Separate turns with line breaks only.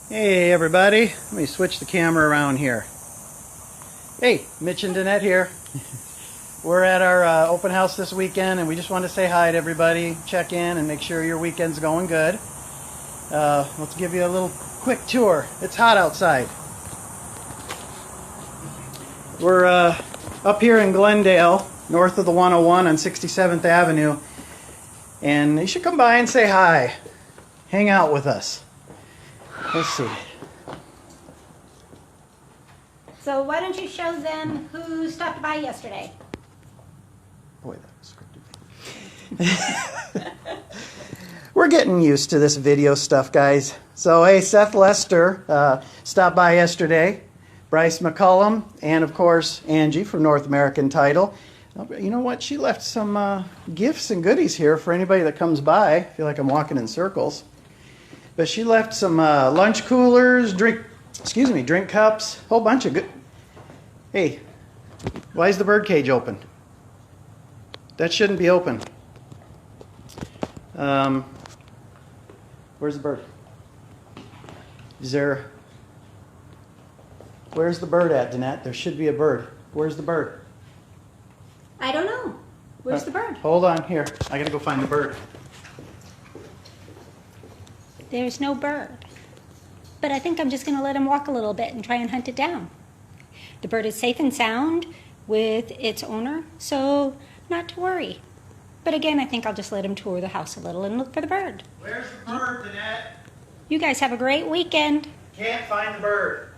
Hey everybody, let me switch the camera around here. Hey, Mitch and Danette here. We're at our open house this weekend and we just wanted to say hi to everybody, check in and make sure your weekend's going good. Let's give you a little quick tour. It's hot outside. We're up here in Glendale, north of the 101 on 67th Avenue, and you should come by and say hi. Hang out with us. Let's see.
So why don't you show them who stopped by yesterday?
Boy, that was scripted. We're getting used to this video stuff, guys. So, hey, Seth Lester stopped by yesterday. Bryce McCullum, and of course, Angie from North American Title. You know what? She left some gifts and goodies here for anybody that comes by. I feel like I'm walking in circles. But she left some lunch coolers, drink cups, a whole bunch of good. Hey, why is the bird cage open? That shouldn't be open. Where's the bird? Where's the bird at, Danette? There should be a bird. Where's the bird?
I don't know. Where's the bird?
Hold on, here. I gotta go find the bird.
There's no bird. But I think I'm just going to let him walk a little bit and try and hunt it down. The bird is safe and sound with its owner, so not to worry. But again, I think I'll just let him tour the house a little and look for the bird.
Where's the bird, Danette?
You guys have a great weekend.
Can't find the bird.